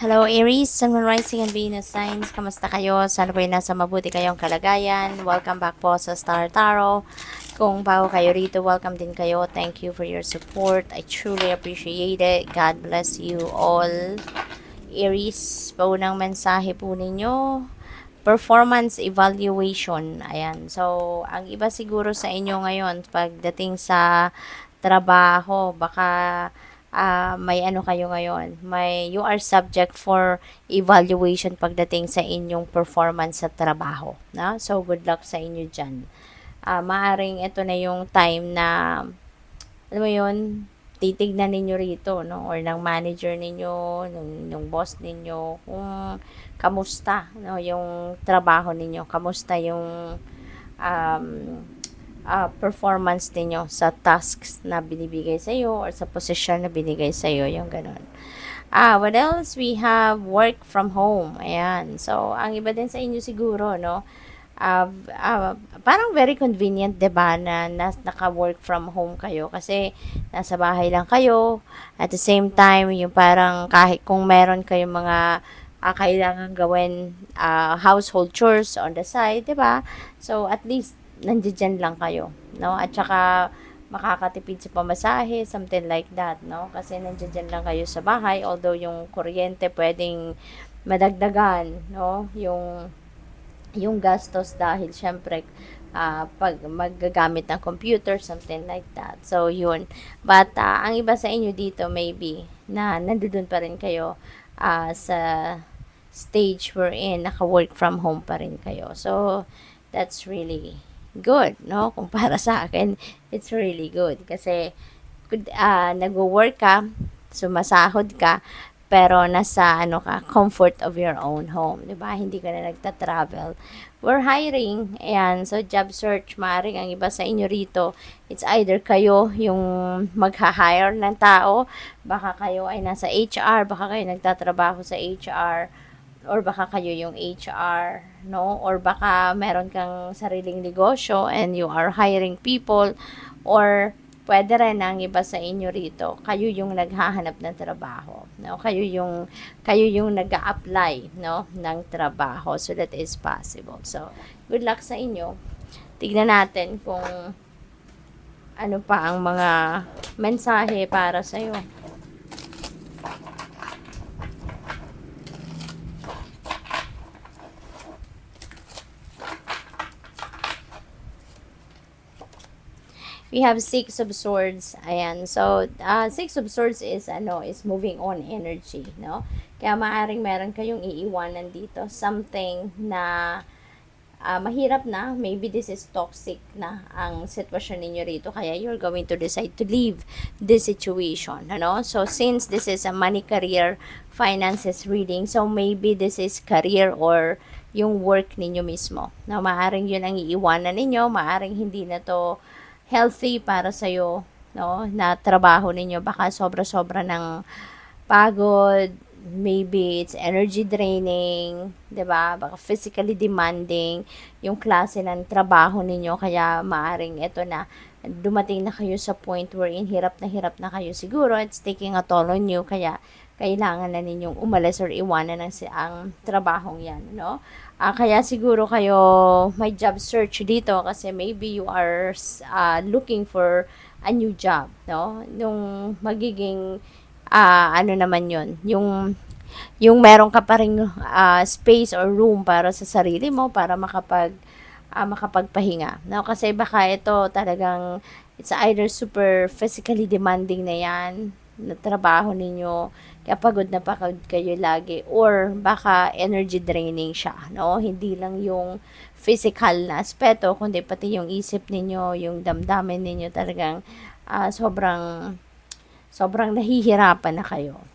Hello Aries, Sun, Moon, Rising and Venus signs. Kamusta kayo? Sana po'y nasa mabuti kayong kalagayan. Welcome back po sa Star Tarot. Kung bago kayo rito, welcome din kayo. Thank you for your support. I truly appreciate it. God bless you all. Aries, paunang mensahe po ninyo. Performance evaluation. Ayan. So, ang iba siguro sa inyo ngayon, pagdating sa trabaho, baka may ano kayo ngayon, you are subject for evaluation pagdating sa inyong performance sa trabaho, no? So good luck sa inyo diyan. Maaring ito na yung time na alam mo yun, titignan ninyo rito, no? Or ng manager ninyo, ng boss ninyo, kung kamusta, no? Yung trabaho ninyo, kamusta yung um, performance ninyo sa tasks na binibigay sa iyo or sa position na binigay sa iyo, yung ganun. What else? We have work from home. Ayan. So, ang iba din sa inyo siguro, no? Parang very convenient, 'di ba, na naka-work from home kayo kasi nasa bahay lang kayo. At the same time, yung parang kahit kung meron kayong mga kailangan gawin household chores on the side, 'di ba? So, at least nandiyan lang kayo, no? At saka makakatipid sa pamasahe, something like that, no? Kasi nandiyan lang kayo sa bahay, although yung kuryente pwedeng madagdagan, no? Yung gastos dahil syempre pag maggagamit ng computer, something like that. So, yun. But, ang iba sa inyo dito, maybe, na nandoon pa rin kayo sa stage wherein naka-work from home pa rin kayo. So, that's really good, no? Kung para sa akin, it's really good. Kasi, nag-work ka, sumasahod ka, pero nasa ano ka, comfort of your own home, 'di ba? Hindi ka na nagta-travel. We're hiring, ayan, so job search, maaring ang iba sa inyo rito, it's either kayo yung magha-hire ng tao, baka kayo ay nasa HR, baka kayo nagtatrabaho sa HR, or baka kayo yung HR, no? Or baka meron kang sariling negosyo and you are hiring people, or pwede rin ang iba sa inyo rito, kayo yung naghahanap ng trabaho, no? Kayo yung nag-a-apply, no, ng trabaho. So that is possible. So good luck sa inyo. Tignan natin kung ano pa ang mga mensahe para sa iyo. We have Six of Swords. Ayan. So, Six of Swords is moving on energy, no? Kaya maaring meron kayong iiwanan dito. Something na mahirap na. Maybe this is toxic na ang sitwasyon ninyo rito. Kaya you're going to decide to leave this situation, ano? So, since this is a money, career, finances reading, so maybe this is career or yung work ninyo mismo. Na maaring yun ang iiwanan ninyo. Maaring hindi na to healthy para sa'yo, no, na trabaho ninyo. Baka sobra-sobra ng pagod, maybe it's energy draining, 'di ba? Baka physically demanding yung klase ng trabaho ninyo, kaya maaring ito na dumating na kayo sa point wherein hirap na kayo siguro, it's taking a toll on you, kaya kailangan na ninyong umalis or iwanan ang trabahong yan, no? Kaya siguro kayo may job search dito kasi maybe you are looking for a new job, no? Yung magiging ano naman yun, yung meron ka pa ring space or room para sa sarili mo para makapagpahinga, no? Kasi baka ito talagang it's either super physically demanding na yan na trabaho ninyo, kaya pagod na pagod kayo lagi, or baka energy draining siya, no? Hindi lang yung physical na aspeto, kundi pati yung isip ninyo, yung damdamin ninyo, talagang sobrang nahihirapan na kayo.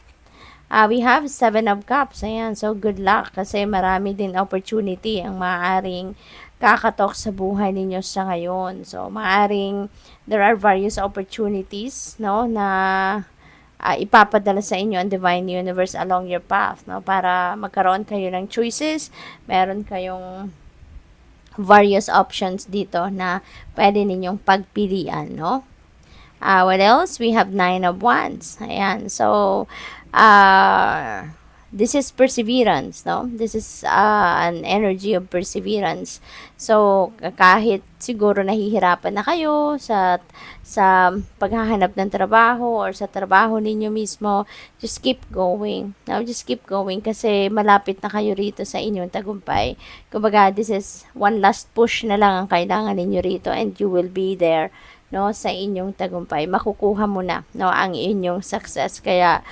We have Seven of Cups. Ayan, so good luck kasi marami din opportunity ang maaaring kakatok sa buhay ninyo sa ngayon. So, maaaring there are various opportunities, no, na ipapadala sa inyo ang Divine Universe along your path, no, para magkaroon kayo ng choices. Meron kayong various options dito na pwede ninyong pagpilian, no? What else? We have Nine of Wands. Ayan. So, this is perseverance, no? This is an energy of perseverance. So, kahit siguro nahihirapan na kayo sa paghahanap ng trabaho or sa trabaho ninyo mismo, just keep going. No, just keep going kasi malapit na kayo rito sa inyong tagumpay. Kumbaga, this is one last push na lang ang kailangan ninyo rito and you will be there, no, sa inyong tagumpay. Makukuha mo na, no, ang inyong success. Kaya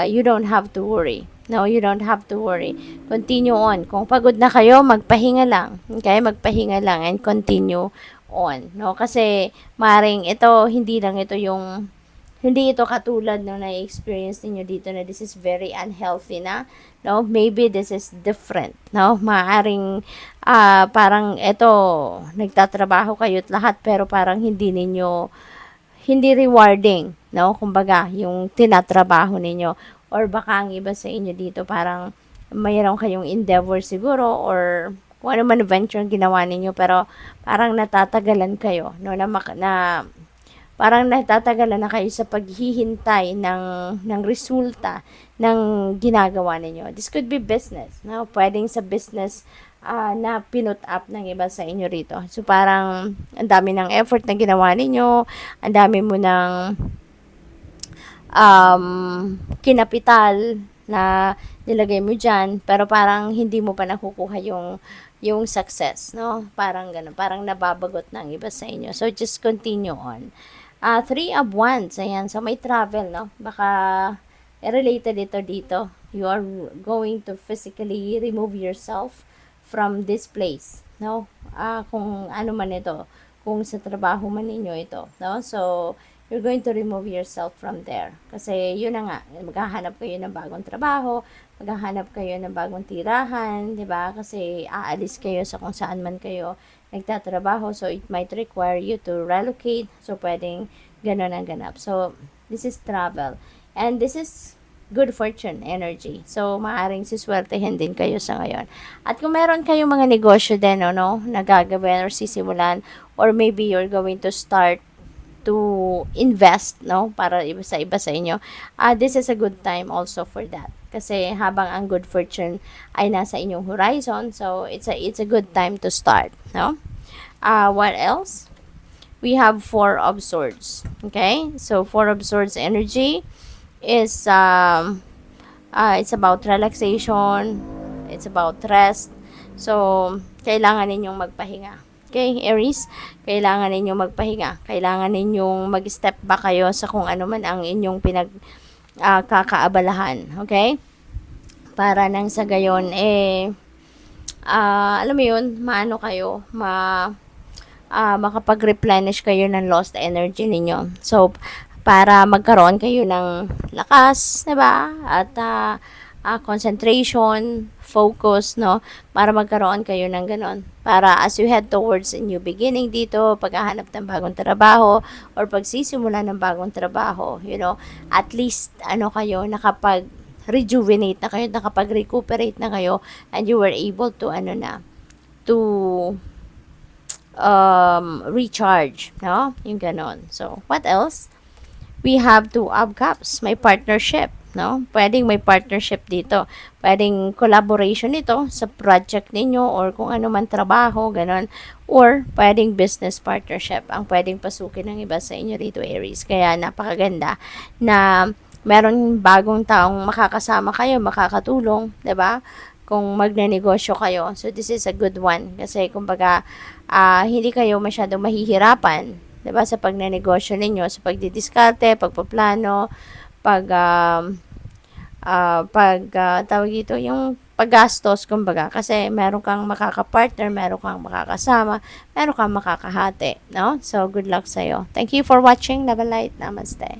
you don't have to worry. No, you don't have to worry. Continue on. Kung pagod na kayo, magpahinga lang. Okay? Magpahinga lang and continue on. No? Kasi maring ito, hindi ito katulad ng na-experience niyo dito na this is very unhealthy na. No? Maybe this is different. No? Maaring parang ito, nagtatrabaho kayo at lahat pero parang hindi rewarding, no? Kumbaga, yung tinatrabaho ninyo. Or baka ang iba sa inyo dito, parang mayroon kayong endeavor siguro or kung ano man venture ang ginawa ninyo, pero parang natatagalan kayo, no? Na parang natatagalan na kayo sa paghihintay ng resulta ng ginagawa ninyo. This could be business, no? Pwedeng sa business na pinut up ng iba sa inyo rito. So, parang ang dami ng effort na ginawa ninyo, ang dami mo ng kinapital na nilagay mo dyan, pero parang hindi mo pa nakukuha yung success, no? Parang ganun, parang nababagot na ang iba sa inyo. So, just continue on. Three of Wands, ayan, so may travel, no? Baka related ito dito. You are going to physically remove yourself from this place, no? Kung ano man ito, kung sa trabaho man ninyo ito, no? So, you're going to remove yourself from there. Kasi, yun na nga, maghahanap kayo ng bagong trabaho, maghahanap kayo ng bagong tirahan, di ba? Kasi, aalis kayo sa kung saan man kayo nagtatrabaho. So, it might require you to relocate. So, pwedeng ganun ang ganap. So, this is travel. And this is good fortune energy. So, maaring siswertehin din kayo sa ngayon. At kung meron kayong mga negosyo din, no, na gagawin or sisimulan, or maybe you're going to start to invest, no, para iba sa inyo, this is a good time also for that. Kasi habang ang good fortune ay nasa inyong horizon, so it's a good time to start, no? What else? We have Four of Swords. Okay? So, Four of Swords energy is it's about relaxation, it's about rest. So, kailangan ninyong magpahinga. Okay, Aries, kailangan ninyong magpahinga. Kailangan ninyong mag-step back kayo sa kung ano man ang inyong kakaabalahan. Okay? Para nang sa gayon, alam mo yun, maano kayo, makapag-replenish kayo ng lost energy ninyo. So, para magkaroon kayo ng lakas, 'di ba? At concentration, focus, no? Para magkaroon kayo ng ganon. Para as you head towards a new beginning dito, paghahanap ng bagong trabaho or pagsisimula ng bagong trabaho, you know, at least kayo nakapag-rejuvenate na kayo, nakapag-recuperate na kayo, and you were able to to recharge, no? Yung ganon. So, what else? We have Two of Cups, may partnership, no? Pwedeng may partnership dito. Pwedeng collaboration ito sa project ninyo or kung ano man trabaho, ganon. Or pwedeng business partnership ang pwedeng pasukin ng iba sa inyo rito, Aries. Kaya napakaganda na meron bagong taong makakasama kayo, makakatulong, 'di ba? Kung magnenegosyo kayo. So, this is a good one. Kasi, kumbaga, hindi kayo masyadong mahihirapan, diba, sa pagnenegosyo ninyo, sa pagdidiskarte, pagpaplano, tawag ito, yung paggastos, kumbaga, kasi meron kang makaka-partner, meron kang makakasama, meron kang makakahati, no? So, good luck sa'yo. Thank you for watching. Love and light. Namaste.